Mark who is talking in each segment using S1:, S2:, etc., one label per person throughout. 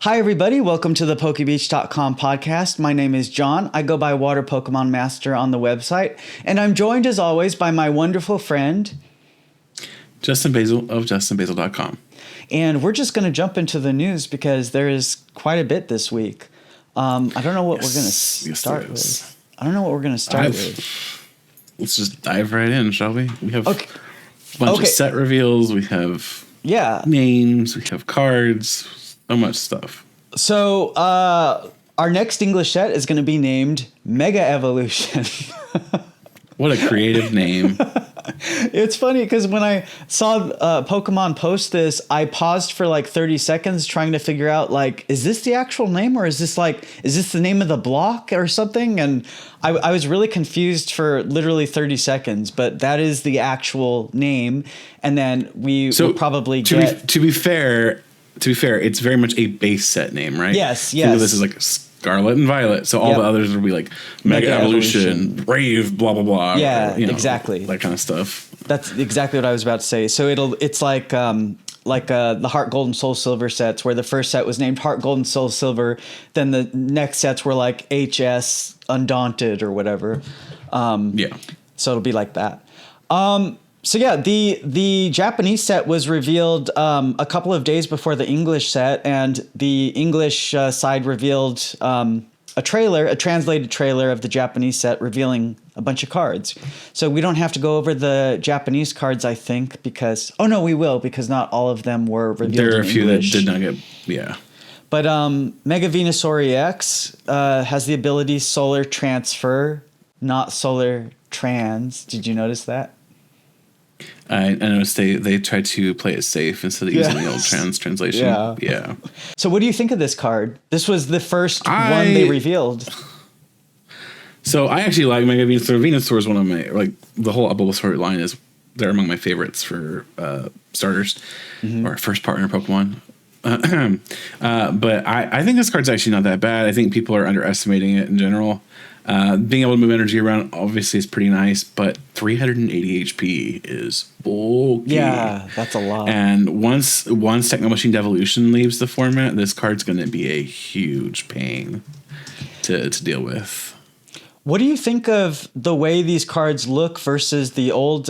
S1: Hi, everybody. Welcome to the PokeBeach.com podcast. My name is John. I go by Water Pokemon Master on the website. And I'm joined, as always, by my wonderful friend,
S2: Justin Basil of justinbasil.com.
S1: And we're just going to jump into the news because there is quite a bit this week. I don't know what we're going to start with. I don't know what we're going to start with.
S2: Let's just dive right in, shall we? We have a bunch of set reveals. We have names. We have cards. So much stuff. So
S1: our next English set is going to be named Mega Evolution.
S2: What a creative name.
S1: It's funny because when I saw Pokemon post this, I paused for like 30 seconds trying to figure out, like, is this the actual name or is this the name of the block or something? And I was really confused for literally 30 seconds, but that is the actual name. And then we will probably
S2: To be fair, it's very much a base set name, right?
S1: Yes.
S2: Think of this is like Scarlet and Violet. So all the others will be like Mega Evolution, Brave, blah, blah, blah.
S1: Yeah,
S2: or,
S1: exactly.
S2: That kind of stuff.
S1: That's exactly what I was about to say. So it's like the Heart Gold and Soul Silver sets, where the first set was named Heart Gold and Soul Silver. Then the next sets were like HS Undaunted or whatever. So it'll be like that. So yeah, the Japanese set was revealed a couple of days before the English set, and the English side revealed a translated trailer of the Japanese set revealing a bunch of cards. So we don't have to go over the Japanese cards, I think, because we will, because not all of them were revealed in English.
S2: There are a few that did not get,
S1: But Mega Venusaur EX has the ability Solar Transfer, not Solar Trans. Did you notice that?
S2: I noticed they tried to play it safe instead of using the old translation. Yeah.
S1: So what do you think of this card? This was the first one they revealed.
S2: So I actually like Mega Venusaur. Venusaur is one of my, the whole Bulbasaur line they're among my favorites for starters or first partner Pokemon. But I think this card's actually not that bad. I think people are underestimating it in general. Being able to move energy around obviously is pretty nice, but 380 HP is bulky.
S1: Yeah, that's a lot.
S2: And once Techno Machine Devolution leaves the format, this card's going to be a huge pain to deal with.
S1: What do you think of the way these cards look versus the old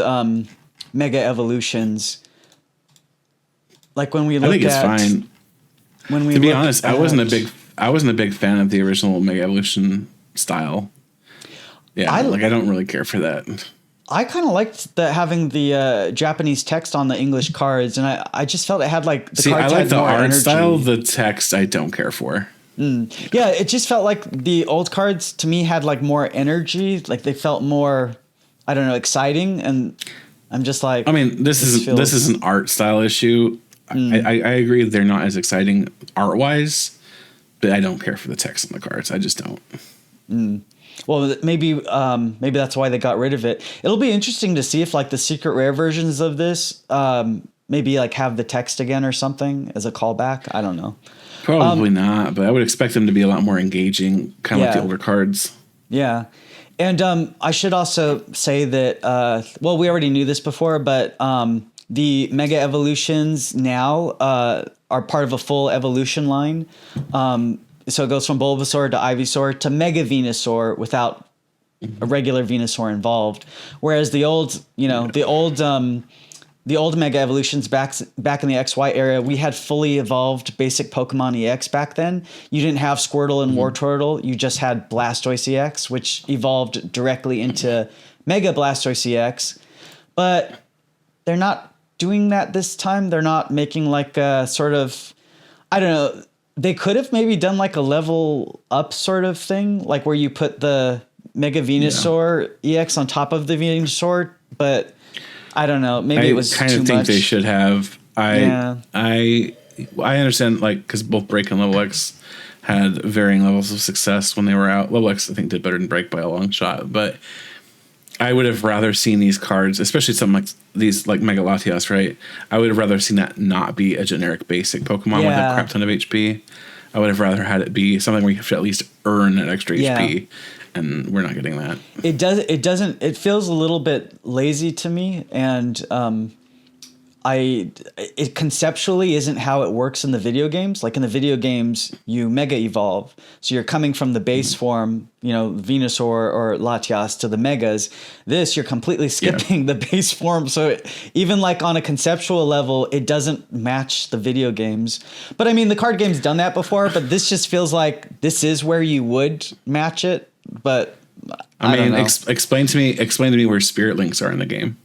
S1: Mega Evolutions? Like when we look at,
S2: I think it's fine. To be honest, I wasn't a big fan of the original Mega Evolution style. Yeah, I don't really care for that.
S1: I kind of liked having the Japanese text on the English cards, and I just felt it had cards
S2: I like the art
S1: energy.
S2: style. The text I don't care for.
S1: Yeah, it just felt like the old cards to me had more energy. Like they felt more, I don't know, exciting. And I'm just like,
S2: this is an art style issue. I agree they're not as exciting art wise, but I don't care for the text on the cards. I just don't.
S1: Well, maybe that's why they got rid of it. It'll be interesting to see if the secret rare versions of this maybe have the text again or something as a callback. I don't know.
S2: Probably not, but I would expect them to be a lot more engaging, kind of like the older cards.
S1: Yeah. And I should also say that, we already knew this before, but the Mega Evolutions now are part of a full evolution line. So it goes from Bulbasaur to Ivysaur to Mega Venusaur without a regular Venusaur involved. Whereas the old Mega Evolutions back in the XY era, we had fully evolved basic Pokemon EX back then. You didn't have Squirtle and Wartortle. You just had Blastoise EX, which evolved directly into Mega Blastoise EX. But they're not doing that this time. They're not making a sort of, I don't know. They could have maybe done a level up sort of thing, where you put the Mega Venusaur EX on top of the Venusaur, but I don't know. Maybe it was too much. I kind of think
S2: they should have. I understand, because both Break and Level X had varying levels of success when they were out. Level X, I think, did better than Break by a long shot, but I would have rather seen these cards, especially something like these, like Mega Latias, right? I would have rather seen that not be a generic basic Pokemon with a crap ton of HP. I would have rather had it be something where you have to at least earn that extra HP, and we're not getting that. It
S1: doesn't. It feels a little bit lazy to me, and it conceptually isn't how it works in the video games. Like in the video games, you mega evolve. So you're coming from the base form, Venusaur or Latias to the megas. This, you're completely skipping the base form. So even like on a conceptual level, it doesn't match the video games. But I mean, the card game's done that before, but this just feels like this is where you would match it. But I mean,
S2: explain to me where Spirit Links are in the game.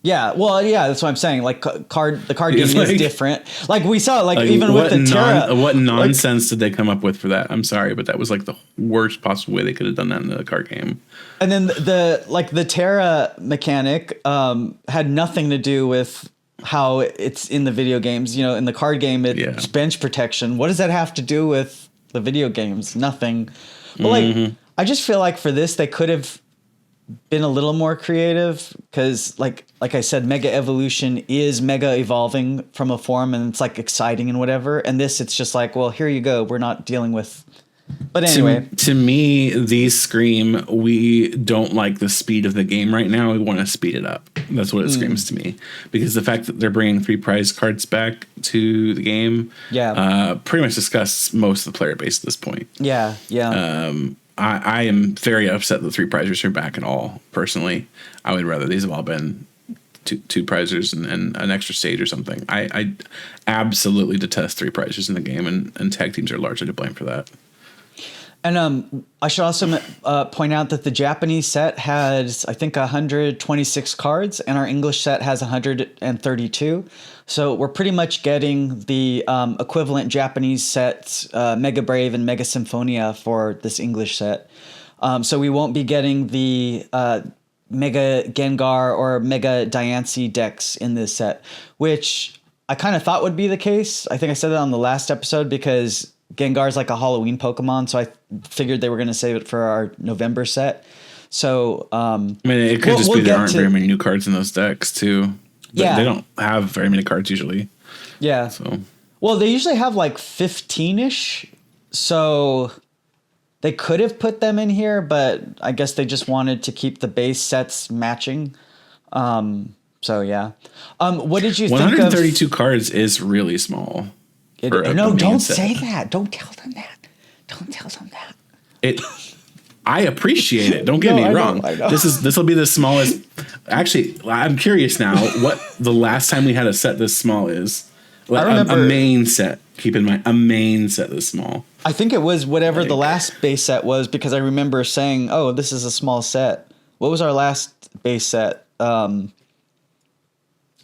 S1: Yeah, well, yeah, that's what I'm saying. Like the card game is different. Like we saw, even with the Terra.
S2: What nonsense did they come up with for that? I'm sorry, but that was like the worst possible way they could have done that in the card game.
S1: And then the Terra mechanic had nothing to do with how it's in the video games. In the card game, it's bench protection. What does that have to do with the video games? Nothing. But I just feel like for this, they could have been a little more creative because like I said, Mega Evolution is mega evolving from a form and it's like exciting and whatever. And this, it's just like, well, here you go. We're not dealing with. But anyway,
S2: to me, these scream, we don't like the speed of the game right now. We want to speed it up. That's what it screams to me, because the fact that they're bringing 3 prize cards back to the game, pretty much disgusts most of the player base at this point.
S1: Yeah.
S2: I am very upset that 3 prizers are back at all. Personally, I would rather these have all been two prizers and an extra stage or something. I absolutely detest 3 prizers in the game, and tag teams are largely to blame for that.
S1: And I should also point out that the Japanese set has, I think, 126 cards, and our English set has 132. So we're pretty much getting the equivalent Japanese sets, Mega Brave and Mega Symphonia, for this English set. So we won't be getting the Mega Gengar or Mega Diancie decks in this set, which I kind of thought would be the case. I think I said that on the last episode because Gengar is like a Halloween Pokemon, so I figured they were going to save it for our November set. So,
S2: I mean, it could just be there aren't very many new cards in those decks too. But they don't have very many cards usually.
S1: Yeah.
S2: So,
S1: well, they usually have like 15-ish. So they could have put them in here, but I guess they just wanted to keep the base sets matching. So yeah. What did you think of
S2: 132 cards is really small.
S1: No, don't say that. Don't tell them that. Don't tell them that.
S2: I appreciate it. Don't get me wrong.
S1: I know.
S2: This will be the smallest. Actually, I'm curious now what the last time we had a set this small is.
S1: I remember,
S2: a main set. Keep in mind, a main set this small.
S1: I think it was whatever the last base set was, because I remember saying, "Oh, this is a small set." What was our last base set? I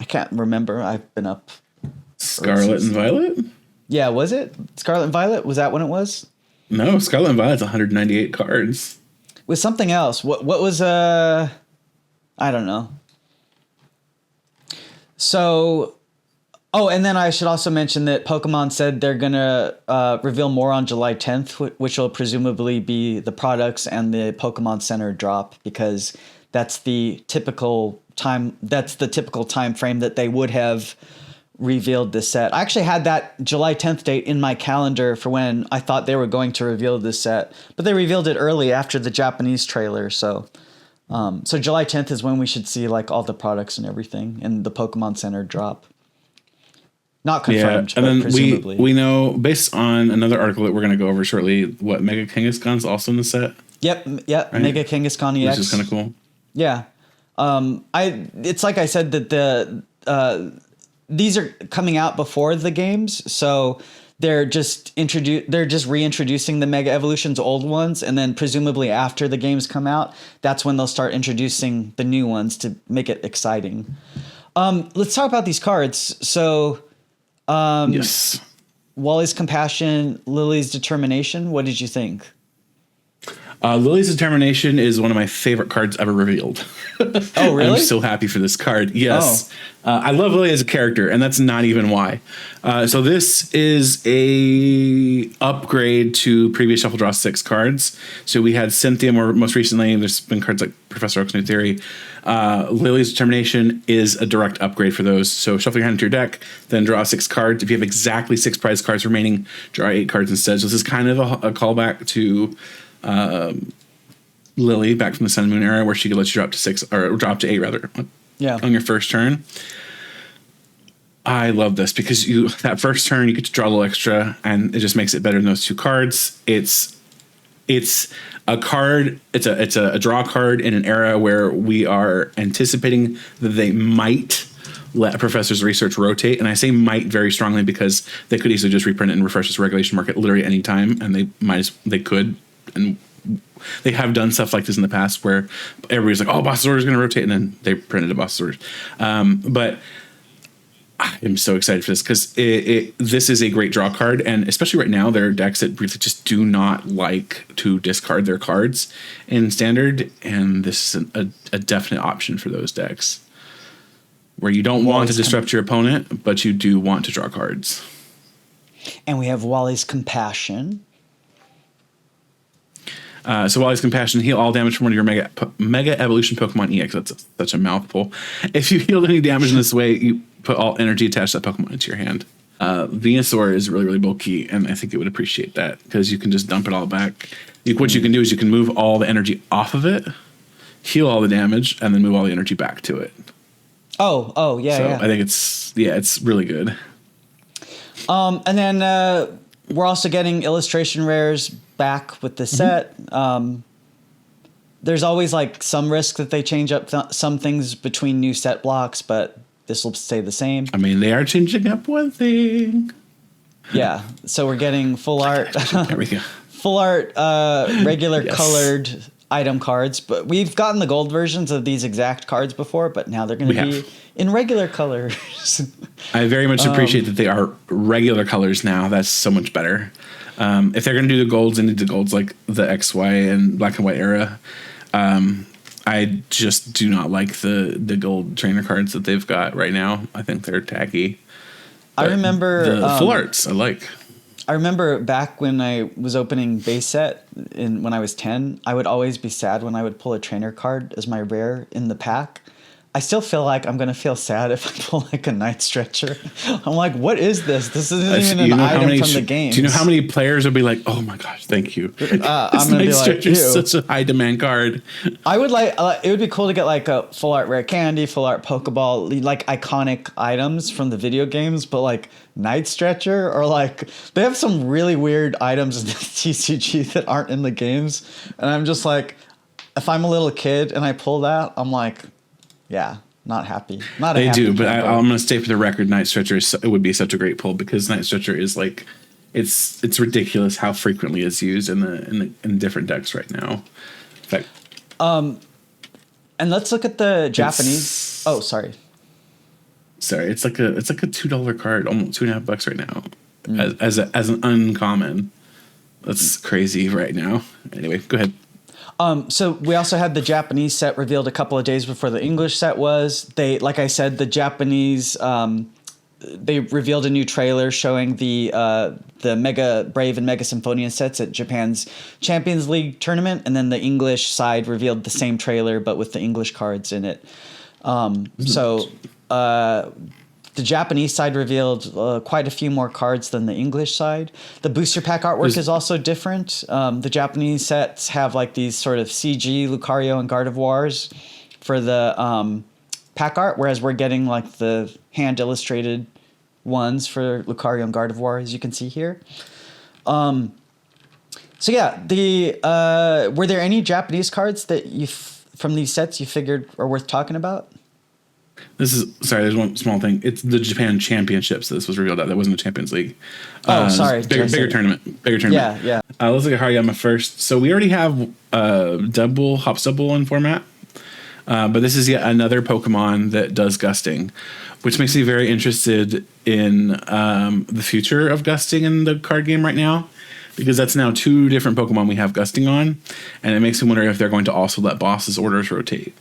S1: can't remember. I've been up.
S2: Scarlet and Violet?
S1: Yeah, was it Scarlet and Violet? Was that when it was?
S2: No, Scarlet and Violet's 198 cards.
S1: With something else. What was I don't know. So, and then I should also mention that Pokemon said they're gonna reveal more on July 10th, which will presumably be the products and the Pokemon Center drop, because that's the typical time. That's the typical time frame that they would have revealed this set. I actually had that July 10th date in my calendar for when I thought they were going to reveal this set, but they revealed it early after the Japanese trailer. So July 10th is when we should see like all the products and everything, and the Pokemon Center drop. Not confirmed,
S2: and then
S1: presumably.
S2: we know, based on another article that we're going to go over shortly, what Mega Kangaskhan's also in the set.
S1: Yep, right? Mega Kangaskhan EX,
S2: which is kind of cool.
S1: Yeah, it's like I said that these are coming out before the games, so they're just reintroducing the Mega Evolution's old ones, and then presumably after the games come out, that's when they'll start introducing the new ones to make it exciting. Let's talk about these cards. So,
S2: yes,
S1: Wally's Compassion, Lily's Determination. What did you think?
S2: Lily's Determination is one of my favorite cards ever revealed.
S1: Oh, really?
S2: I'm so happy for this card. Yes. I love Lily as a character, and that's not even why. So this is a upgrade to previous Shuffle Draw 6 cards. So we had Cynthia most recently. There's been cards like Professor Oak's New Theory. Lily's Determination is a direct upgrade for those. So shuffle your hand into your deck, then draw 6 cards. If you have exactly 6 prize cards remaining, draw 8 cards instead. So this is kind of a callback to Lily back from the Sun and Moon era, where she could let you drop to 6 or drop to 8 rather.
S1: Yeah.
S2: On your first turn. I love this because that first turn you get to draw a little extra, and it just makes it better than those 2 cards. It's a card. It's a draw card in an era where we are anticipating that they might let a professor's research rotate, and I say might very strongly because they could easily just reprint it and refresh this regulation market literally any time, and they could, and they have done stuff like this in the past where everybody's like, "Oh, Boss's Order is going to rotate," and then they printed a Boss's Order. But I'm so excited for this because this is a great draw card, and especially right now, there are decks that really just do not like to discard their cards in Standard, and this is a definite option for those decks where you don't want to disrupt your opponent, but you do want to draw cards.
S1: And we have Wally's Compassion.
S2: So Wally's Compassion, heal all damage from one of your Mega Evolution Pokemon EX. That's such a mouthful. If you heal any damage in this way, you put all energy attached to that Pokemon into your hand. Venusaur is really, really bulky, and I think it would appreciate that because you can just dump it all back. What you can do is you can move all the energy off of it, heal all the damage, and then move all the energy back to it.
S1: Yeah.
S2: I think it's really good.
S1: And then we're also getting illustration rares back with the set. There's always like some risk that they change up some things between new set blocks, but this will stay the same.
S2: I mean, they are changing up one thing.
S1: Yeah, so we're getting full art.
S2: There we go.
S1: Full art, regular colored item cards, but we've gotten the gold versions of these exact cards before, but now they're going to be in regular colors.
S2: I very much appreciate that they are regular colors now. That's so much better. If they're going to do the golds and do the golds like the XY and black and white era, I just do not like the gold trainer cards that they've got right now. I think they're tacky.
S1: I remember
S2: the full arts I like.
S1: I remember back when I was opening base set when I was 10, I would always be sad when I would pull a trainer card as my rare in the pack. I still feel like I'm going to feel sad if I pull like a Night Stretcher. I'm like, what is this? This isn't even an item from the game.
S2: Do you know how many players will be like, oh my gosh, thank you.
S1: I'm going to be like, ew.
S2: Such a high demand card.
S1: I would like, it would be cool to get like a full art rare candy, full art Pokeball, like iconic items from the video games, but like Night Stretcher or like, they have some really weird items in the TCG that aren't in the games. And I'm just like, if I'm a little kid and I pull that, I'm like, yeah, not happy.
S2: They do, but I'm going to stay for the record. Night Stretcher it would be such a great pull because Night Stretcher is like, it's ridiculous how frequently it's used in different decks right now. In fact,
S1: and let's look at the Japanese. Oh, sorry,
S2: it's like a $2 card, almost $2.50 right now, as an uncommon. That's crazy right now. Anyway, go ahead.
S1: So we also had the Japanese set revealed a couple of days before the English set was. They, like I said, the Japanese, they revealed a new trailer showing the Mega Brave and Mega Symphonian sets at Japan's Champions League tournament, and then the English side revealed the same trailer but with the English cards in it. The Japanese side revealed quite a few more cards than the English side. The booster pack artwork is also different. The Japanese sets have like these sort of CG, Lucario, and Gardevoirs for the pack art, whereas we're getting like the hand illustrated ones for Lucario and Gardevoir, as you can see here. So yeah, were there any Japanese cards that from these sets you figured are worth talking about?
S2: There's one small thing. It's the Japan Championships this was revealed at. That wasn't the Champions League.
S1: Sorry.
S2: Bigger tournament. Yeah. Let's look at Hariyama first. So we already have Hop Double in format. But this is yet another Pokemon that does gusting, which makes me very interested in the future of gusting in the card game right now. Because that's now 2 different Pokemon we have gusting on. And it makes me wonder if they're going to also let Boss's Orders rotate.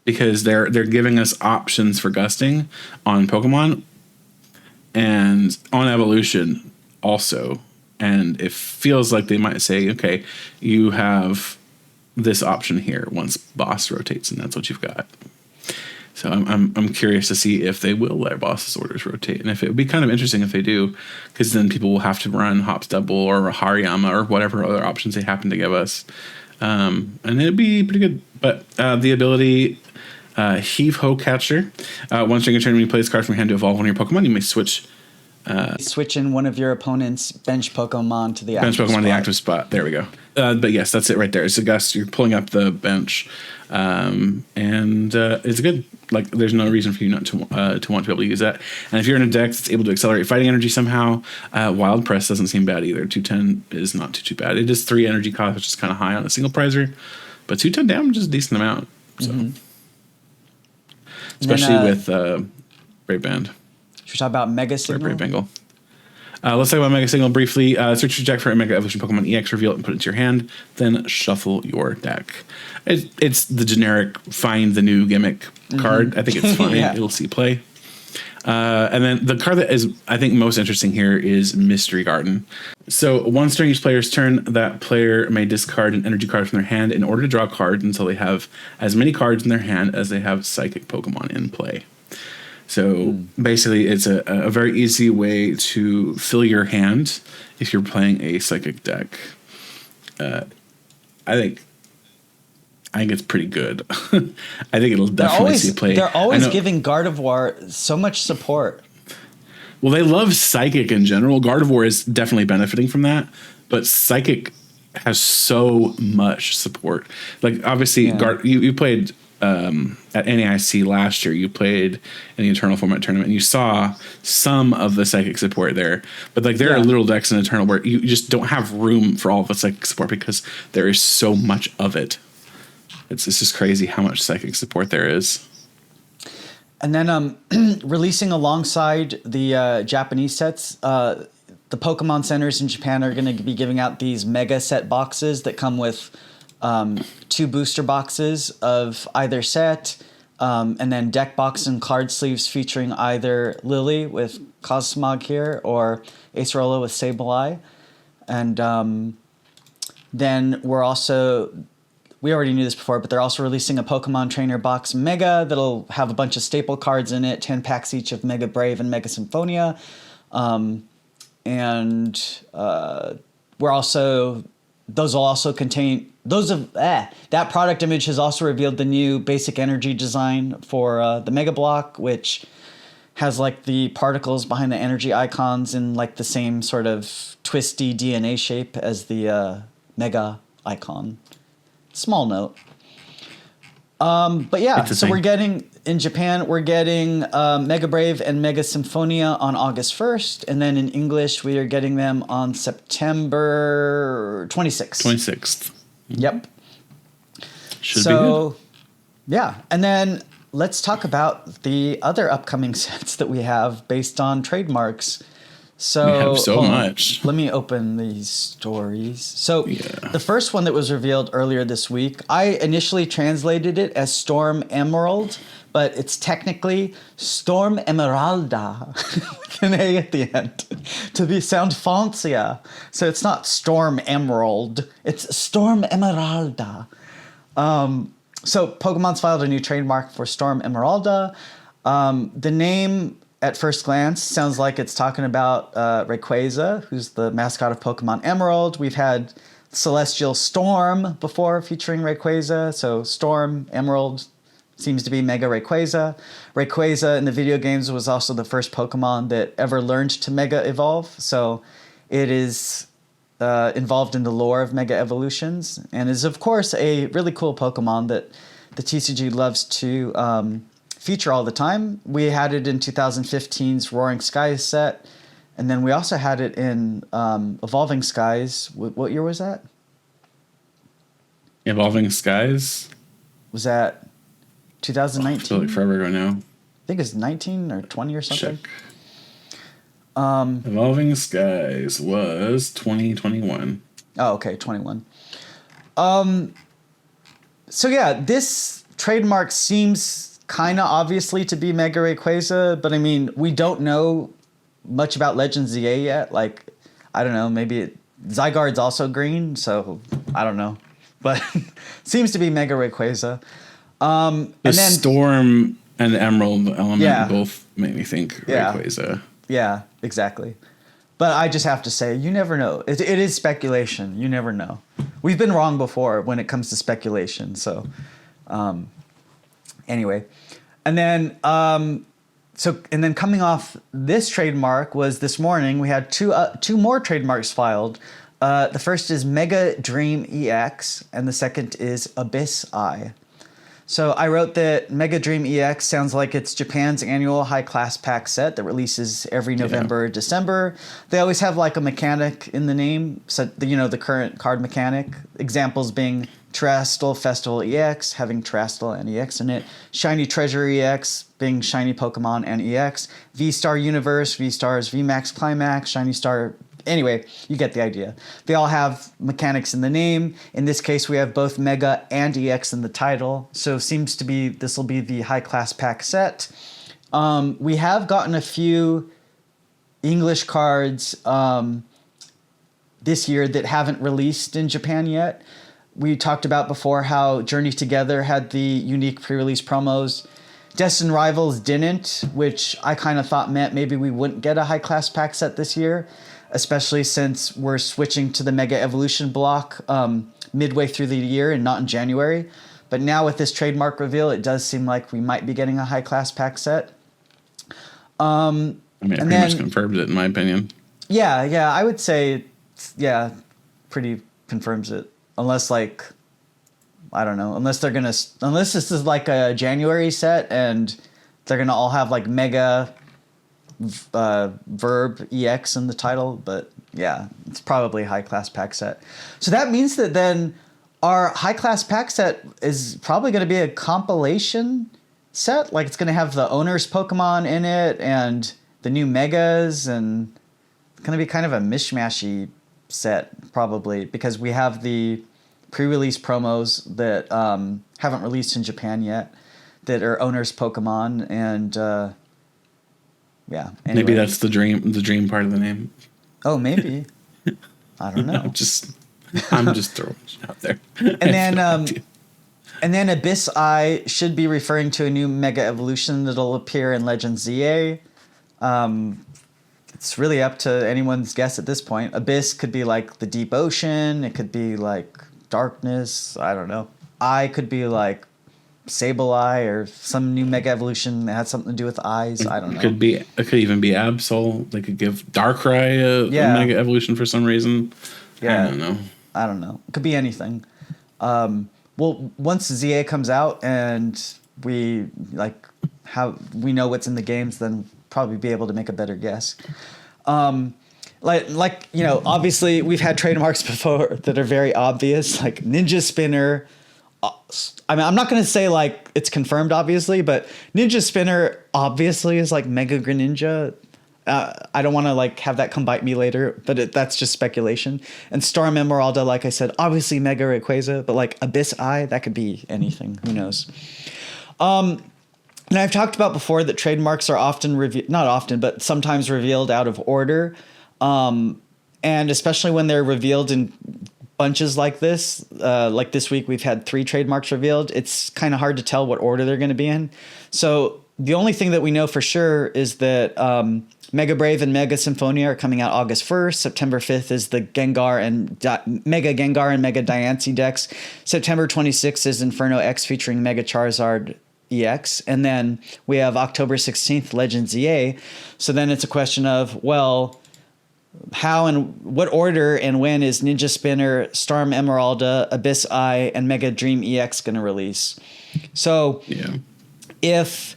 S2: Because they're giving us options for gusting on Pokemon and on Evolution also. And it feels like they might say, okay, you have this option here once Boss rotates, and that's what you've got. So I'm curious to see if they will let Boss's Orders rotate. And if it would be kind of interesting if they do, because then people will have to run Hops Double or Hariyama or whatever other options they happen to give us. And it'd be pretty good. But the ability Heave Ho Catcher. Once during a turn, when you play this card from your hand to evolve one of your Pokemon, you may switch
S1: in one of your opponent's bench Pokemon to the
S2: active spot. There we go. But yes, that's it right there. It's a gust. You're pulling up the bench, and it's good. Like, there's no reason for you not to want to be able to use that. And if you're in a deck that's able to accelerate fighting energy somehow, Wild Press doesn't seem bad either. 210 is not too bad. It is 3 energy cost, which is kind of high on a single prizer, but 210 damage is a decent amount. So, especially with Brave Band.
S1: Should we talk about Mega Signal?
S2: Brave Bengal. Let's talk about Mega Signal briefly. Search your deck for a Mega Evolution Pokemon EX, reveal it and put it into your hand, then shuffle your deck. It's the generic find the new gimmick card. I think it's fine. Yeah. It'll see play. And then the card that is, I think, most interesting here is Mystery Garden. So once during each player's turn, that player may discard an energy card from their hand in order to draw cards until they have as many cards in their hand as they have psychic Pokemon in play. So basically, it's a very easy way to fill your hand if you're playing a psychic deck. I think it's pretty good. I think it'll definitely see play.
S1: They're always giving Gardevoir so much support.
S2: Well, they love Psychic in general. Gardevoir is definitely benefiting from that, but Psychic has so much support. Like, obviously, you played at NAIC last year. You played in the Eternal Format tournament, and you saw some of the Psychic support there. But like, there are little decks in Eternal where you just don't have room for all of the Psychic support because there is so much of it. It's just crazy how much Psychic support there is.
S1: And then releasing alongside the Japanese sets, the Pokemon centers in Japan are going to be giving out these mega set boxes that come with 2 booster boxes of either set, and then deck box and card sleeves featuring either Lily with Cosmog here or Acerola with Sableye. And then we already knew this before, but they're also releasing a Pokemon Trainer Box Mega that'll have a bunch of staple cards in it, 10 packs each of Mega Brave and Mega Symphonia. Those will also contain that product image has also revealed the new basic energy design for the Mega Block, which has like the particles behind the energy icons in like the same sort of twisty DNA shape as the Mega icon. Small note. But yeah, so we're getting in Japan, we're getting Mega Brave and Mega Symphonia on August 1st, and then in English we are getting them on September 26th.
S2: 26th.
S1: Yep.
S2: Should be good.
S1: Yeah, and then let's talk about the other upcoming sets that we have based on trademarks. So
S2: we have so much.
S1: Let me open these stories. So the first one that was revealed earlier this week, I initially translated it as Storm Emerald, but it's technically Storm Emeralda with an A at the end to sound fancier. So it's not Storm Emerald, it's Storm Emeralda. So Pokemon's filed a new trademark for Storm Emeralda. The name at first glance sounds like it's talking about Rayquaza, who's the mascot of Pokemon Emerald. We've had Celestial Storm before featuring Rayquaza, so Storm Emerald seems to be Mega Rayquaza. Rayquaza in the video games was also the first Pokemon that ever learned to Mega Evolve, so it is involved in the lore of Mega Evolutions, and is of course a really cool Pokemon that the TCG loves to feature all the time. We had it in 2015's Roaring Skies set, and then we also had it in Evolving Skies. What year was that?
S2: Evolving Skies?
S1: Was that 2019?
S2: I feel like forever ago now.
S1: I think it's 19 or 20 or something.
S2: Check. Evolving Skies was 2021.
S1: Oh, okay, 21. So yeah, this trademark seems kind of obviously to be Mega Rayquaza, but I mean, we don't know much about Legend ZA yet. Like, I don't know, maybe Zygarde's also green, so I don't know. But seems to be Mega Rayquaza. And then
S2: Storm and Emerald element both make me think Rayquaza.
S1: Yeah, exactly. But I just have to say, you never know. It is speculation. You never know. We've been wrong before when it comes to speculation, so... Anyway, and then coming off this trademark was this morning we had two more trademarks filed. The first is Mega Dream EX, and the second is Abyss Eye. So I wrote that Mega Dream EX sounds like it's Japan's annual high class pack set that releases every November or December. They always have like a mechanic in the name, so the current card mechanic. Examples being Terastal Festival EX, having Terastal and EX in it. Shiny Treasure EX, being Shiny Pokemon and EX. V-Star Universe, V-Stars VMAX Climax, Shiny Star. Anyway, you get the idea. They all have mechanics in the name. In this case, we have both Mega and EX in the title. So seems to be this will be the high class pack set. We have gotten a few English cards this year that haven't released in Japan yet. We talked about before how Journey Together had the unique pre-release promos. Destined Rivals didn't, which I kind of thought meant maybe we wouldn't get a high class pack set this year, especially since we're switching to the Mega Evolution block midway through the year and not in January. But now with this trademark reveal, it does seem like we might be getting a high-class pack set.
S2: I mean, it pretty much confirms it, in my opinion.
S1: Yeah, I would say, pretty confirms it. Unless, like, I don't know, unless this is like a January set and they're going to all have, like, Mega Verb EX in the title, but yeah, it's probably a high class pack set. So that means that then our high class pack set is probably going to be a compilation set. Like it's going to have the owner's Pokemon in it and the new Megas, and it's going to be kind of a mishmashy set probably because we have the pre-release promos that haven't released in Japan yet that are owner's Pokemon and yeah. Anyway.
S2: Maybe that's the dream part of the name.
S1: Oh, maybe. I don't know.
S2: I'm just throwing it out there.
S1: And then Abyss Eye should be referring to a new Mega Evolution that'll appear in Legend ZA. It's really up to anyone's guess at this point. Abyss could be like the deep ocean. It could be like darkness. I don't know. Eye could be like Sableye or some new Mega Evolution that had something to do with eyes. I don't know.
S2: It could even be Absol. They could give Darkrai a Mega Evolution for some reason.
S1: Yeah.
S2: I don't know.
S1: It could be anything. Well, once ZA comes out and we know what's in the games, then probably be able to make a better guess. Obviously we've had trademarks before that are very obvious, like Ninja Spinner. I mean, I'm not going to say like it's confirmed, obviously, but Ninja Spinner obviously is like Mega Greninja. I don't want to like have that come bite me later, but that's just speculation. And Storm Emeralda, like I said, obviously Mega Rayquaza, but like Abyss Eye, that could be anything. Who knows? And I've talked about before that trademarks are often not often, but sometimes revealed out of order. And especially when they're revealed in bunches like this, like this week we've had 3 trademarks revealed. It's kind of hard to tell what order they're going to be in. So the only thing that we know for sure is that Mega Brave and Mega Symphonia are coming out August 1st. September 5th is the Gengar and Mega Gengar and Mega Diancie decks. September 26th is Inferno X featuring Mega Charizard EX. And then we have October 16th Legends EA. So then it's a question of, well, how and what order and when is Ninja Spinner, Storm Emeralda, Abyss Eye, and Mega Dream EX going to release? So if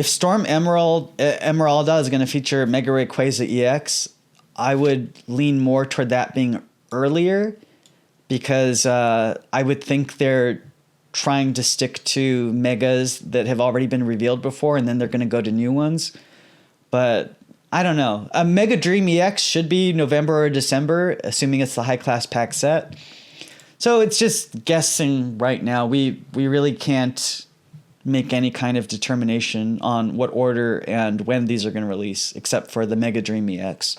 S1: Storm Emeralda is going to feature Mega Rayquaza EX, I would lean more toward that being earlier because I would think they're trying to stick to Megas that have already been revealed before, and then they're going to go to new ones. But I don't know. A Mega Dream EX should be November or December, assuming it's the high class pack set. So it's just guessing right now. We really can't make any kind of determination on what order and when these are going to release, except for the Mega Dream EX.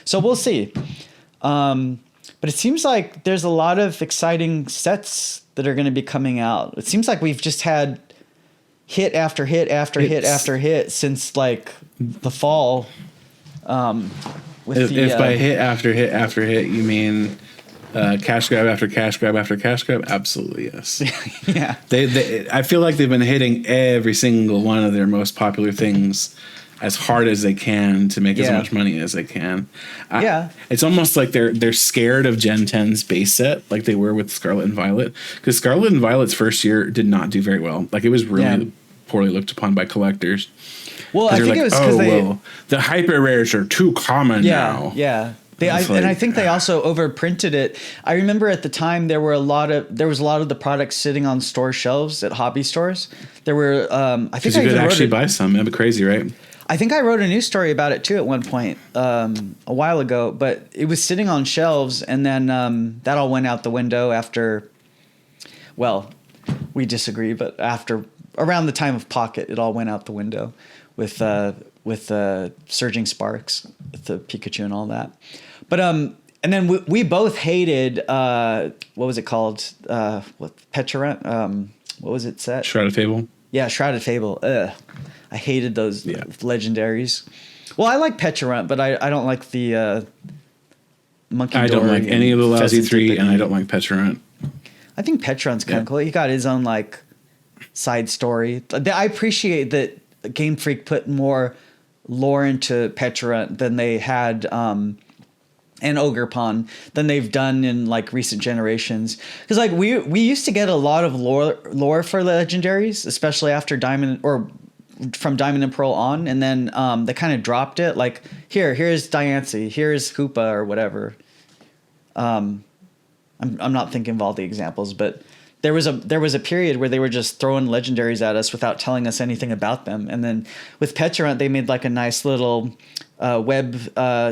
S1: So we'll see. But it seems like there's a lot of exciting sets that are going to be coming out. It seems like we've just had hit after hit after hit after hit since like the fall.
S2: If by hit after hit after hit you mean Cash grab after cash grab after cash grab. Absolutely yes.
S1: Yeah.
S2: I feel like they've been hitting every single one of their most popular things as hard as they can to make as much money as they can. It's almost like they're scared of Gen 10's base set, like they were with Scarlet and Violet, because Scarlet and Violet's first year did not do very well. Like it was really poorly looked upon by collectors.
S1: Well, I think it was because
S2: the hyper rares are too common now.
S1: Yeah. And I think they also overprinted it. I remember at the time there was a lot of the products sitting on store shelves at hobby stores. There were I think
S2: you could actually buy some. That'd be crazy, right?
S1: I think I wrote a news story about it too at one point a while ago. But it was sitting on shelves, and then that all went out the window after. Well, we disagree, but after around the time of Pocket, it all went out the window with Surging Sparks, with the Pikachu and all that. But and then we both hated what was it called? Petulant? What was it set?
S2: Shrouded Fable.
S1: Yeah, Shrouded Fable. Ugh. I hated those legendaries. Well, I like Petulant, but I don't like the Monkey.
S2: I don't like any of the lousy three, and I don't like Petulant.
S1: I think Petulant's kind of cool. He got his own like side story. I appreciate that Game Freak put more lore into Petulant than they had. And Ogerpon than they've done in like recent generations, because like we used to get a lot of lore for legendaries, especially after Diamond or from Diamond and Pearl on, and then they kind of dropped it. Like here's Diancie, here's Hoopa or whatever. I'm not thinking of all the examples, but there was a period where they were just throwing legendaries at us without telling us anything about them, and then with Petulant they made like a nice little web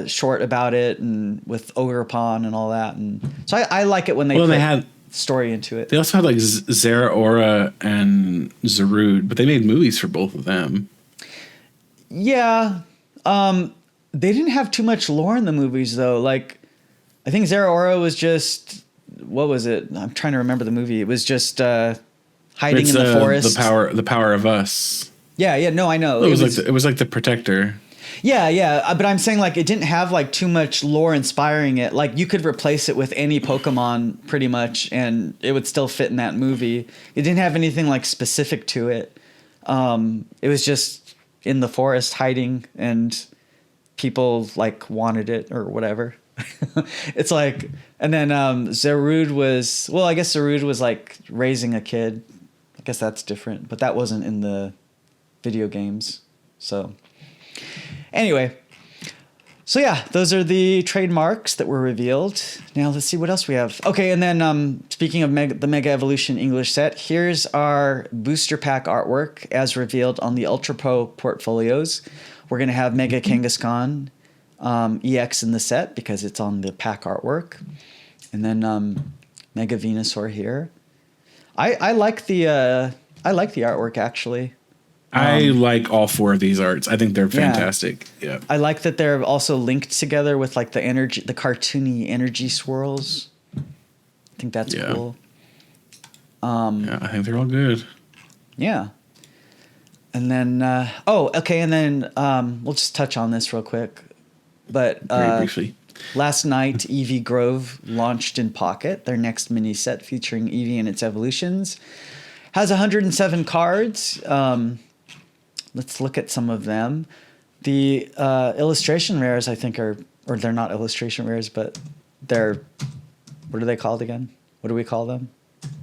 S1: short about it, and with Ogerpon and all that, and so I like it when they had story into it.
S2: They also had like Zeraora and Zarude, but they made movies for both of them.
S1: Yeah, they didn't have too much lore in the movies though. Like I think Zeraora was just, what was it? I'm trying to remember the movie. It was just hiding in the forest.
S2: The power of us.
S1: Yeah. No, I know.
S2: It was like the Protector.
S1: Yeah, but I'm saying like it didn't have like too much lore inspiring it. Like you could replace it with any Pokemon pretty much, and it would still fit in that movie. It didn't have anything like specific to it. It was just in the forest hiding, and people like wanted it or whatever. It's like, and then Zarude was, well, I guess Zarude was like raising a kid. I guess that's different, but that wasn't in the video games. So anyway, so yeah, those are the trademarks that were revealed. Now let's see what else we have. Okay, and then speaking of the Mega Evolution English set, here's our booster pack artwork as revealed on the Ultra Pro portfolios. We're going to have Mega Kangaskhan EX in the set because it's on the pack artwork. And then Mega Venusaur here. I like the artwork actually.
S2: I like all four of these arts. I think they're fantastic. Yeah.
S1: I like that they're also linked together with like the cartoony energy swirls. I think that's cool.
S2: I think they're all good.
S1: Yeah. And then and then we'll just touch on this real quick. But
S2: very briefly.
S1: Last night, Eevee Grove launched in Pocket, their next mini set featuring Eevee and its evolutions. Has 107 cards. Let's look at some of them. The illustration rares, I think, or they're not illustration rares, but they're, what are they called again? What do we call them?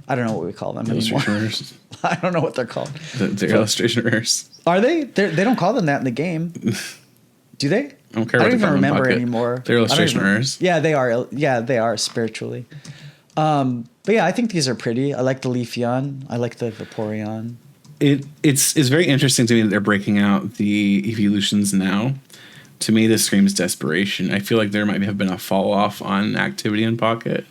S1: I don't know what we call them anymore.
S2: Rares.
S1: I don't know what they're called.
S2: They're illustration rares.
S1: Are they? They don't call them that in the game. Do they?
S2: I don't care.
S1: I don't even remember anymore.
S2: They're illustration rares.
S1: Yeah, they are. Yeah, they are spiritually. But yeah, I think these are pretty. I like the Leafeon. I like the Vaporeon.
S2: It's very interesting to me that they're breaking out the evolutions now. To me, this screams desperation. I feel like there might have been a fall off on activity in Pocket.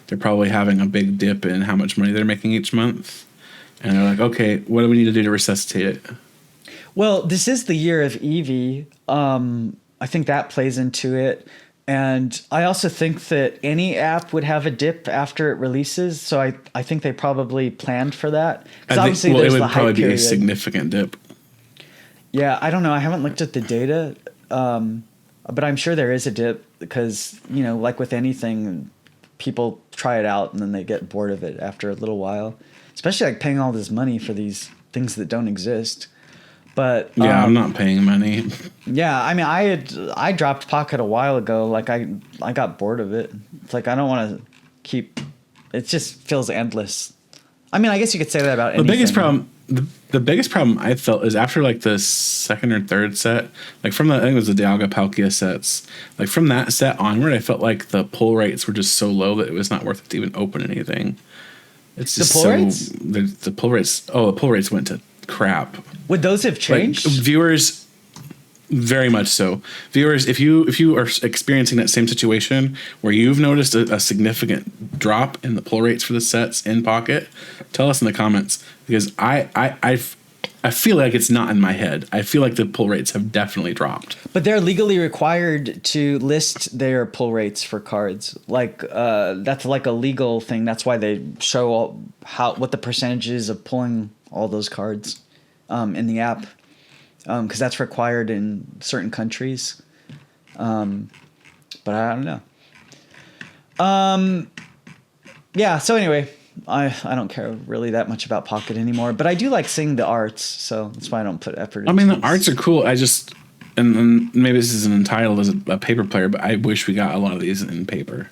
S2: They're probably having a big dip in how much money they're making each month. And they're like, okay, what do we need to do to resuscitate it?
S1: Well, this is the year of Eevee. I think that plays into it. And I also think that any app would have a dip after it releases. So I think they probably planned for that. Because obviously there's the hype period. It would probably be a
S2: significant dip.
S1: Yeah, I don't know. I haven't looked at the data. But I'm sure there is a dip because, like with anything, people try it out and then they get bored of it after a little while, especially like paying all this money for these things that don't exist. But
S2: yeah, I'm not paying money.
S1: Yeah, I mean, I dropped Pocket a while ago. Like I got bored of it. It's like I don't want to keep. It just feels endless. I mean, I guess you could say that about anything.
S2: The biggest problem I felt is after like the second or third set, like from the, I think it was the Dialga Palkia sets, like from that set onward, I felt like the pull rates were just so low that it was not worth it to even open anything. It's just the pull rates. Oh, the pull rates went to crap.
S1: Would those have changed?
S2: Like, viewers, very much so. Viewers, if you are experiencing that same situation where you've noticed a significant drop in the pull rates for the sets in Pocket, tell us in the comments, because I feel like it's not in my head. I feel like the pull rates have definitely dropped.
S1: But they're legally required to list their pull rates for cards. Like that's like a legal thing. That's why they show what the percentage is of pulling all those cards in the app, because that's required in certain countries. But I don't know. Yeah. So anyway, I don't care really that much about Pocket anymore, but I do like seeing the arts, so that's why I don't put effort into
S2: I mean, the arts are cool. I just, and maybe this isn't entitled as a paper player, but I wish we got a lot of these in paper.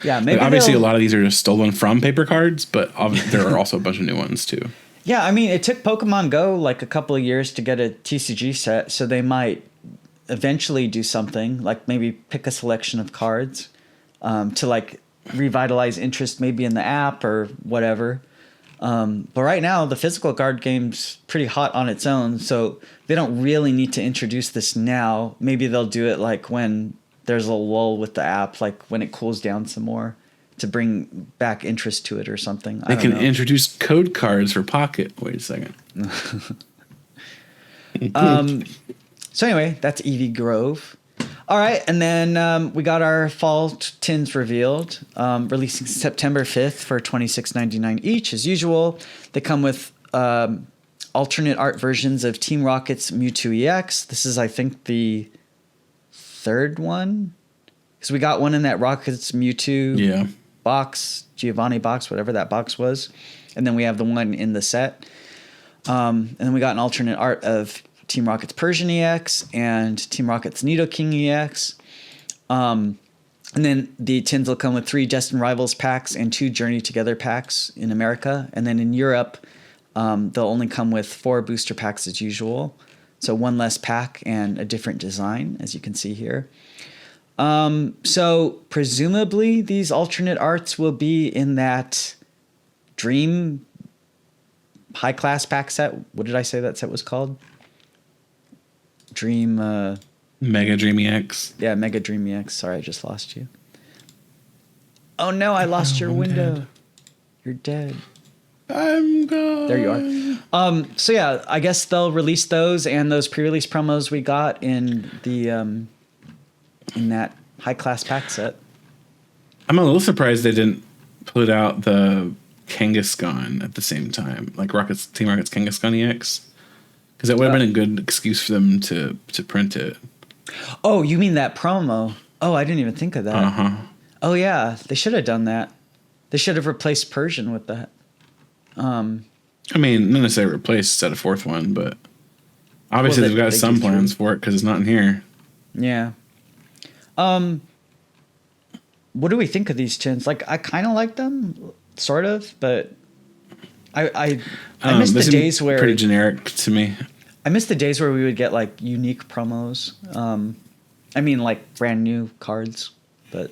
S1: Yeah, maybe
S2: like, obviously a lot of these are just stolen from paper cards, but there are also a bunch of new ones too.
S1: Yeah, I mean, it took Pokemon Go like a couple of years to get a TCG set, so they might eventually do something, like maybe pick a selection of cards to like revitalize interest maybe in the app or whatever. But right now, the physical card game's pretty hot on its own, so they don't really need to introduce this now. Maybe they'll do it like when there's a lull with the app, like when it cools down some more, to bring back interest to it or something.
S2: They can introduce code cards for Pocket. Wait a second.
S1: So anyway, that's Eevee Grove. All right, and then we got our fall tins revealed, releasing September 5th for $26.99 each, as usual. They come with alternate art versions of Team Rocket's Mewtwo EX. This is, I think, the third one, because we got one in that Rocket's Mewtwo box, Giovanni box, whatever that box was, and then we have the one in the set. And then we got an alternate art of Team Rocket's Persian EX and Team Rocket's Nidoking EX. And then the tins will come with 3 Destined Rivals packs and 2 Journey Together packs in America. And then in Europe, they'll only come with 4 booster packs as usual. So 1 less pack and a different design, as you can see here. So presumably these alternate arts will be in that Dream high class pack set. What did I say that set was called? Dream
S2: Mega Dream EX.
S1: Yeah, Mega Dream EX. Sorry, I just lost you. Oh no, I lost your window. Dead. You're dead.
S2: I'm gone.
S1: There you are. So yeah, I guess they'll release those and those pre-release promos we got in the in that high class pack set.
S2: I'm a little surprised they didn't put out the Kangaskhan at the same time, like Team Rocket's Kangaskhan EX. Because that would have been a good excuse for them to print it.
S1: Oh, you mean that promo? Oh, I didn't even think of that.
S2: Uh-huh.
S1: Oh, yeah. They should have done that. They should have replaced Persian with that.
S2: I mean, not necessarily replaced, set a 4th one, but obviously they've got some plans for it because it's not in here.
S1: Yeah. What do we think of these tins? Like, I kind of like them, sort of, but I miss the days where...
S2: pretty generic to me.
S1: I miss the days where we would get, like, unique promos. I mean, like, brand new cards, but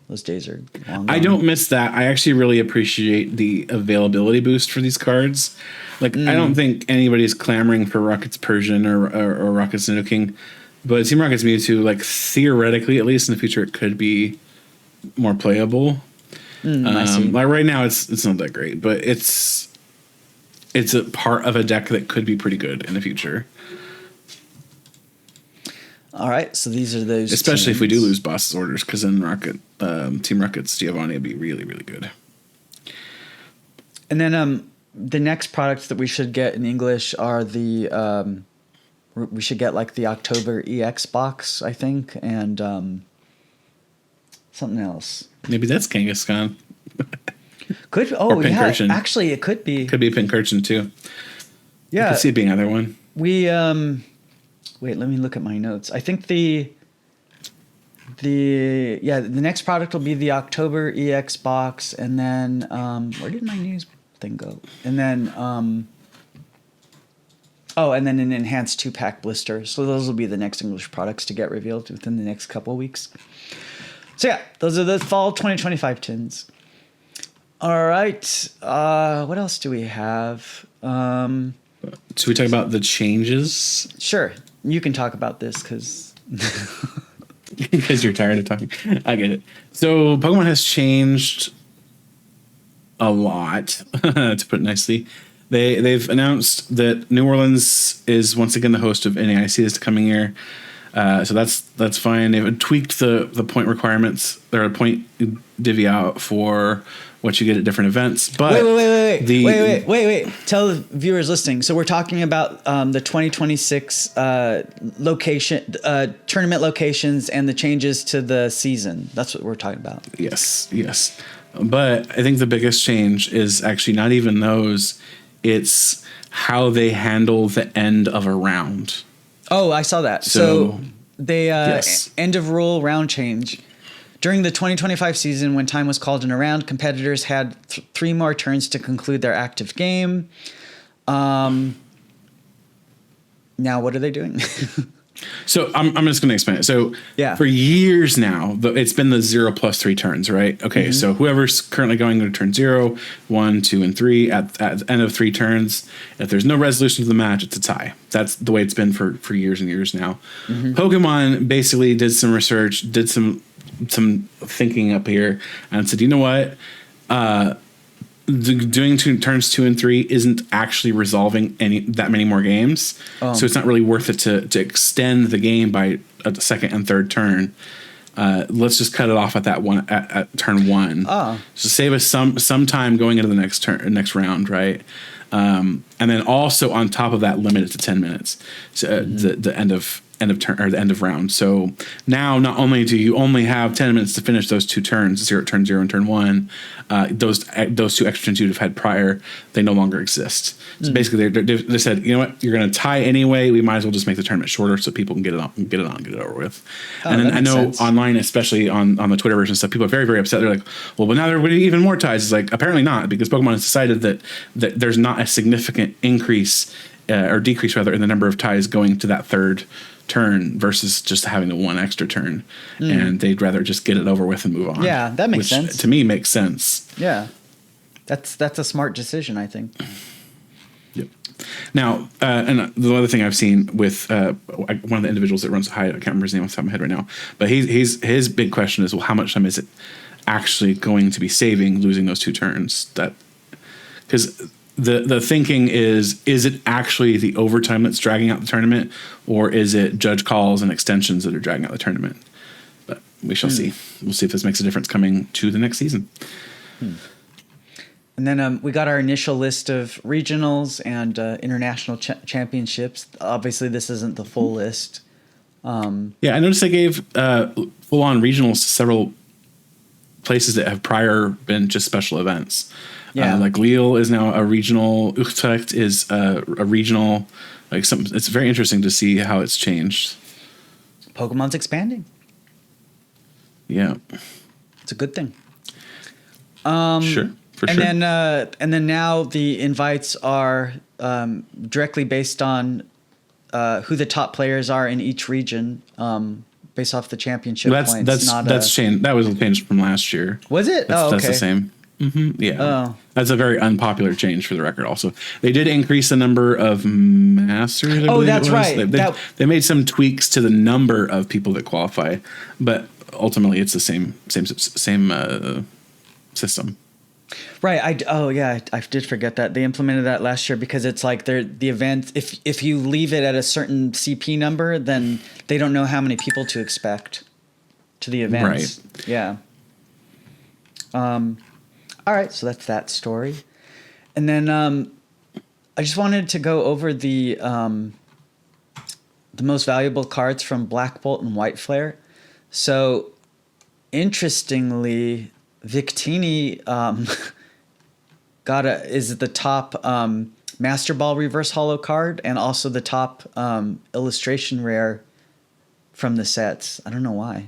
S1: those days are long gone.
S2: I don't miss that. I actually really appreciate the availability boost for these cards. Like, I don't think anybody's clamoring for Rocket's Persian or Rocket's Nidoking, but Team Rocket's Mewtwo, like, theoretically, at least in the future, it could be more playable.
S1: I see.
S2: Like, right now, it's not that great, but it's a part of a deck that could be pretty good in the future.
S1: All right, so these are those.
S2: Especially if we do lose Boss's Orders, because then Team Rocket's Giovanni would be really, really good.
S1: And then the next products that we should get in English are the we should get like the October EX box, I think, and something else.
S2: Maybe that's Kangaskhan.
S1: Could actually it could be.
S2: Could be Pincurchin too.
S1: Yeah.
S2: I could see it being either one.
S1: We wait, let me look at my notes. I think the next product will be the October EX box, and then where did my news thing go? And then and then an enhanced 2-pack blister. So those will be the next English products to get revealed within the next couple of weeks. So yeah, those are the fall 2025 tins. All right. What else do we have?
S2: Should we talk about the changes?
S1: Sure. You can talk about this because
S2: you're tired of talking. I get it. So Pokemon has changed a lot, to put it nicely. They've announced that New Orleans is once again the host of NAIC this coming year. So that's fine. They've tweaked the point requirements. There are point divvy out for what you get at different events. But
S1: wait. Tell the viewers listening. So we're talking about the 2026 location tournament locations and the changes to the season. That's what we're talking about.
S2: Yes. But I think the biggest change is actually not even those. It's how they handle the end of a round.
S1: Oh, I saw that. So they end of rule round change. During the 2025 season, when time was called in a round, competitors had 3 more turns to conclude their active game. Now, what are they doing?
S2: So I'm just going to explain it. So for years now, it's been the 0+3 turns, right? Okay, so whoever's currently going to turn 0, 1, 2, and 3 at the end of 3 turns, if there's no resolution to the match, it's a tie. That's the way it's been for years and years now. Pokemon basically did some research, did some thinking up here, and said, you know what? Doing turns 2 and 3 isn't actually resolving that many more games, so it's not really worth it to extend the game by a second and third turn. Let's just cut it off at that one at turn 1. So save us some time going into the next round, right? And then also on top of that, limit it to 10 minutes. So the end of turn or the end of round. So now not only do you only have 10 minutes to finish those 2 turns, turn 0 and turn 1, those 2 extra turns you'd have had prior, they no longer exist. So basically they said, you know what, you're going to tie anyway. We might as well just make the tournament shorter so people can get it over with. And then I know online, especially on the Twitter version stuff, people are very, very upset. They're like, well, but now there would be even more ties. It's like, apparently not, because Pokemon has decided that there's not a significant increase or decrease rather in the number of ties going to that third turn versus just having the 1 extra turn, and they'd rather just get it over with and move on.
S1: Yeah, that makes sense.
S2: To me, makes sense.
S1: Yeah, that's a smart decision, I think.
S2: Yep. Now, and the other thing I've seen with one of the individuals that runs I can't remember his name off the top of my head right now, but his big question is, well, how much time is it actually going to be saving losing those 2 turns? That because the thinking is it actually the overtime that's dragging out the tournament, or is it judge calls and extensions that are dragging out the tournament? But we shall see. We'll see if this makes a difference coming to the next season.
S1: And then we got our initial list of regionals and international championships. Obviously, this isn't the full list.
S2: Yeah, I noticed they gave full-on regionals to several places that have prior been just special events. Yeah, like Lille is now a regional. Utrecht is a regional. It's very interesting to see how it's changed.
S1: Pokemon's expanding.
S2: Yeah,
S1: it's a good thing.
S2: Sure, for sure.
S1: And then now the invites are directly based on who the top players are in each region, based off the championship points.
S2: That's changed. That was changed from last year.
S1: Was it?
S2: That's the same. Yeah.
S1: Oh.
S2: That's a very unpopular change for the record. Also, they did increase the number of masters.
S1: That's right.
S2: They made some tweaks to the number of people that qualify, but ultimately it's the same system.
S1: Right. I did forget that they implemented that last year because it's like the event. If you leave it at a certain CP number, then they don't know how many people to expect to the events.
S2: Right.
S1: Yeah. All right, so that's that story, and then I just wanted to go over the most valuable cards from Black Bolt and White Flare. So interestingly, Victini is the top Master Ball Reverse Holo card and also the top illustration rare from the sets. I don't know why.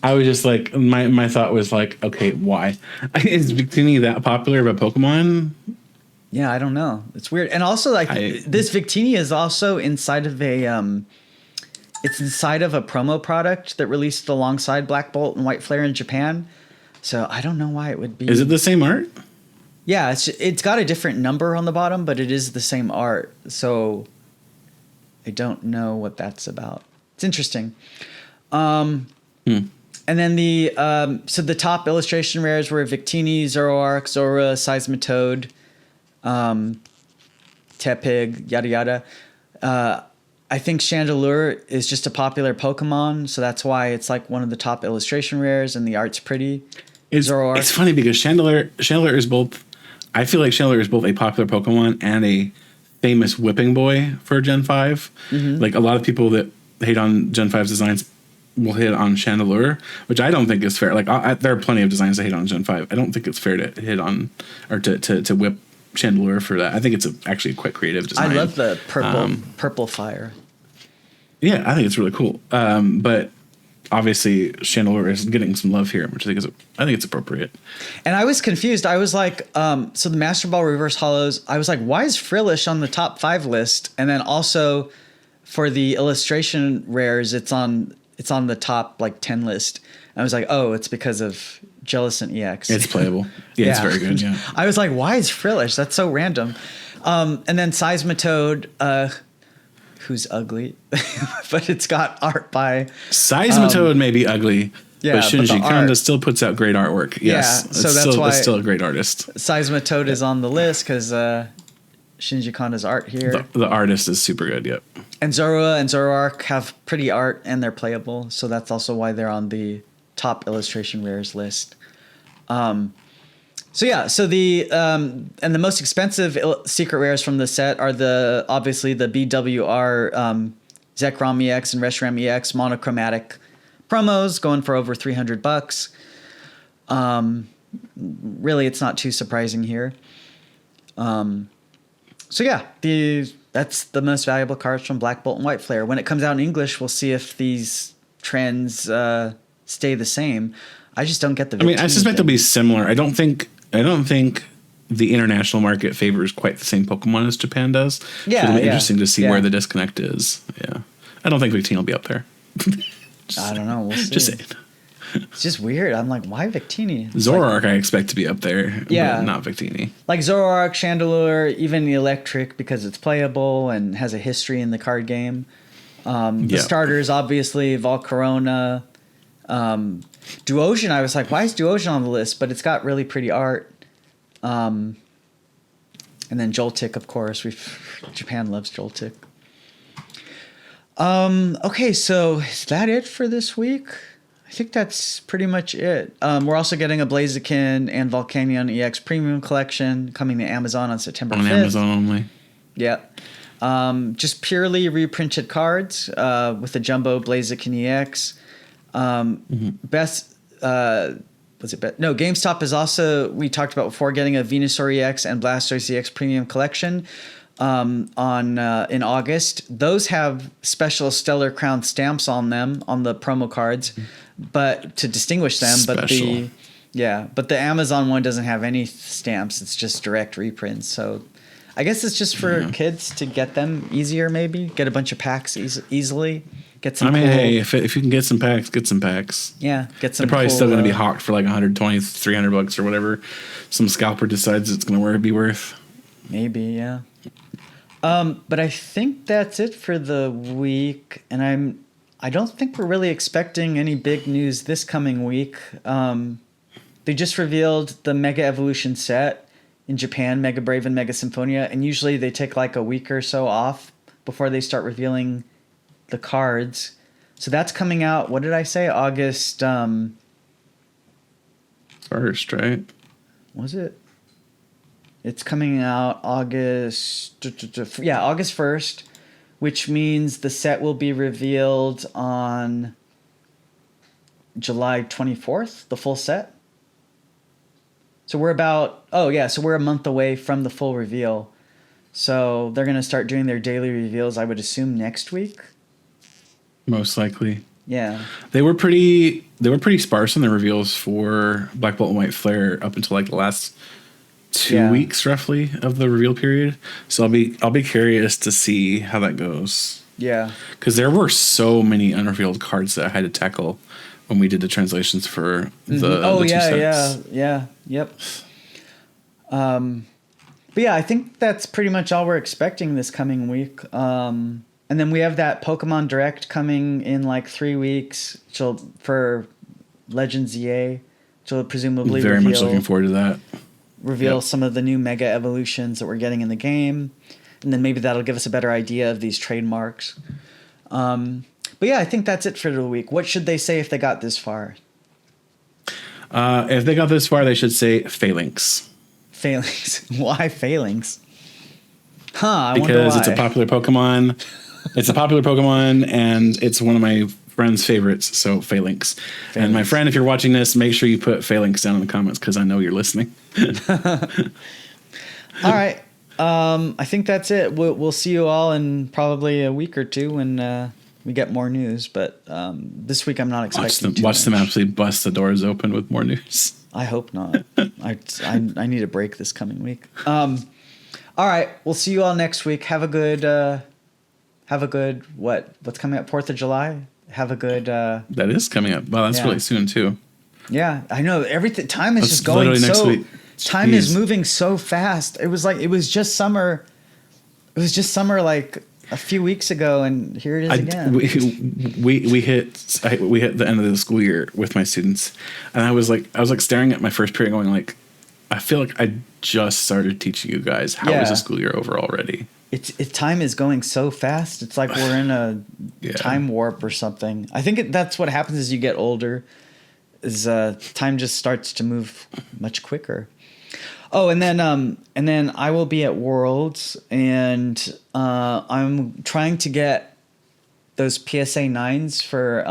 S2: I was just like, my thought was like, okay, why? Is Victini that popular of a Pokemon?
S1: Yeah, I don't know. It's weird. And also, like, this Victini is also inside of it's inside of a promo product that released alongside Black Bolt and White Flare in Japan. So I don't know why it would be.
S2: Is it the same art?
S1: Yeah, it's got a different number on the bottom, but it is the same art. So I don't know what that's about. It's interesting. And then so the top illustration rares were Victini, Zoroark, Zora, Seismitoad, Tepig, yada yada. I think Chandelure is just a popular Pokemon, so that's why it's like one of the top illustration rares, and the art's pretty.
S2: It's funny because Chandelure is both. I feel like Chandelure is both a popular Pokemon and a famous whipping boy for Gen 5. Mm-hmm. Like a lot of people that hate on Gen 5's designs will hit on Chandelure, which I don't think is fair. Like there are plenty of designs that hate on Gen 5. I don't think it's fair to hit on or to whip Chandelure for that. I think it's actually quite creative design.
S1: I love the purple fire.
S2: Yeah, I think it's really cool. But obviously Chandelure is getting some love here, which I think it's appropriate.
S1: And I was confused. I was like, so the Master Ball Reverse Hollows, I was like, why is Frillish on the top 5 list? And then also for the illustration rares, it's on the top like 10 list. And I was like, oh, it's because of Jellicent EX.
S2: It's playable. Yeah, it's very good. Yeah.
S1: I was like, why is Frillish? That's so random. And then Seismitoad, who's ugly, but it's got art by
S2: Seismitoad may be ugly, but Shinji Kanda still puts out great artwork. Yes,
S1: yeah, so that's why
S2: it's still a great artist.
S1: Seismitoad is on the list because Shinji Kanda's art here.
S2: The artist is super good. Yep.
S1: And Zora and Zoroark have pretty art and they're playable, so that's also why they're on the top illustration rares list. So the and the most expensive secret rares from the set are obviously the BWR Zekrom EX and Reshiram EX monochromatic promos going for over $300. Really, it's not too surprising here. So yeah, that's the most valuable cards from Black Bolt and White Flare. When it comes out in English, we'll see if these trends stay the same. I just don't get the.
S2: I mean, I suspect they'll be similar. I don't think the international market favors quite the same Pokemon as Japan does. Yeah, so it'll be interesting to see where the disconnect is. Yeah, I don't think Victini will be up there.
S1: I don't know. We'll see.
S2: Just saying.
S1: It's just weird. I'm like, why Victini?
S2: Zoroark, I expect to be up there. Yeah, but not Victini.
S1: Like Zoroark, Chandelure, even the Electric because it's playable and has a history in the card game. The starters, obviously, Volcarona. Duosion, I was like, why is Duosion on the list? But it's got really pretty art. And then Joltik, of course. Japan loves Joltik. Okay, so is that it for this week? I think that's pretty much it. We're also getting a Blaziken and Volcanion EX Premium Collection coming to Amazon on September 5th.
S2: On Amazon only.
S1: Yeah. Just purely reprinted cards with the Jumbo Blaziken EX. GameStop is also, we talked about before, getting a Venusaur EX and Blastoise EX Premium Collection in August. Those have special Stellar Crown stamps on them on the promo cards, but to distinguish them. Special. But the Amazon one doesn't have any stamps. It's just direct reprints. So I guess it's just for kids to get them easier. Maybe get a bunch of packs easily. Get some.
S2: Hey, if you can get some packs, get some packs.
S1: Yeah, get some.
S2: They're probably still going to be hawked for like $120, $300 or whatever. Some scalper decides it's going to be worth.
S1: Maybe, yeah. But I think that's it for the week, and I don't think we're really expecting any big news this coming week. They just revealed the Mega Evolution set in Japan, Mega Brave and Mega Symphonia, and usually they take like a week or so off before they start revealing the cards. So that's coming out, what did I say? August
S2: 1st, right?
S1: Was it? It's coming out August 1st, which means the set will be revealed on July 24th, the full set. So we're a month away from the full reveal. So they're going to start doing their daily reveals, I would assume, next week.
S2: Most likely.
S1: Yeah.
S2: They were pretty sparse in the reveals for Black Bolt and White Flare up until like the last 2 weeks roughly of the reveal period. So I'll be curious to see how that goes.
S1: Yeah.
S2: Because there were so many unrevealed cards that I had to tackle when we did the translations for the two sets.
S1: Yep. But yeah, I think that's pretty much all we're expecting this coming week. And then we have that Pokemon Direct coming in like 3 weeks for Legends EA. Which will presumably
S2: very much looking forward to that.
S1: Reveal some of the new Mega Evolutions that we're getting in the game. And then maybe that'll give us a better idea of these trademarks. But yeah, I think that's it for the week. What should they say if they got this far?
S2: If they got this far, they should say Phalanx.
S1: Phalanx. Why Phalanx?
S2: Because it's a popular Pokemon. It's a popular Pokemon, and it's one of my friend's favorites, so Phalanx. And my friend, if you're watching this, make sure you put Phalanx down in the comments, because I know you're listening.
S1: All right. I think that's it. We'll see you all in probably a week or two when we get more news. But this week I'm not expecting
S2: Watch them absolutely bust the doors open with more news.
S1: I hope not. I need a break this coming week. All right. We'll see you all next week. Have a good what's coming up? 4th of July. Have a good.
S2: That is coming up. Well, that's really soon too.
S1: Yeah, I know. Everything. Time is just going so. Next week. Time is moving so fast. It was just summer. It was just summer like a few weeks ago, and here it is again.
S2: We hit the end of the school year with my students, and I was like staring at my first period, going like, I feel like I just started teaching you guys. How is the school year over already?
S1: Time is going so fast. It's like we're in a time warp or something. I think that's what happens as you get older. Is time just starts to move much quicker. Oh, and then I will be at Worlds, and I'm trying to get those PSA 9s for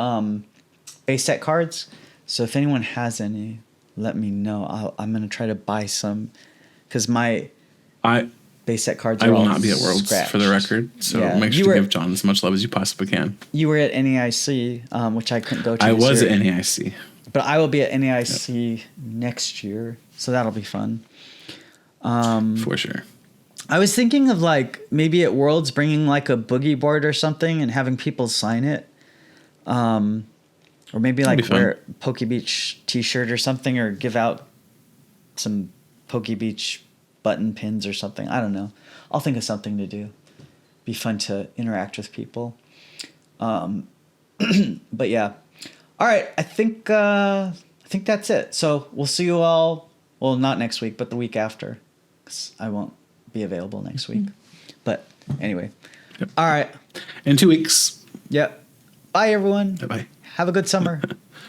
S1: base set cards. So if anyone has any, let me know. I'm gonna try to buy some because my base set cards. I will not be at Worlds scratched.
S2: For the record, so make sure to give John as much love as you possibly can.
S1: You were at NAIC, which I couldn't go to.
S2: I was at NAIC,
S1: but I will be at NAIC next year, so that'll be fun.
S2: For sure.
S1: I was thinking of like maybe at Worlds bringing like a boogie board or something and having people sign it, or maybe like wear a Poke Beach T-shirt or something, or give out some Poke Beach button pins or something. I don't know. I'll think of something to do. Be fun to interact with people. But yeah. All right. I think that's it. So we'll see you all. Well, not next week, but the week after. 'Cause I won't be available next week. But anyway. Yep. All right.
S2: In 2 weeks.
S1: Yep. Bye, everyone.
S2: Bye-bye.
S1: Have a good summer.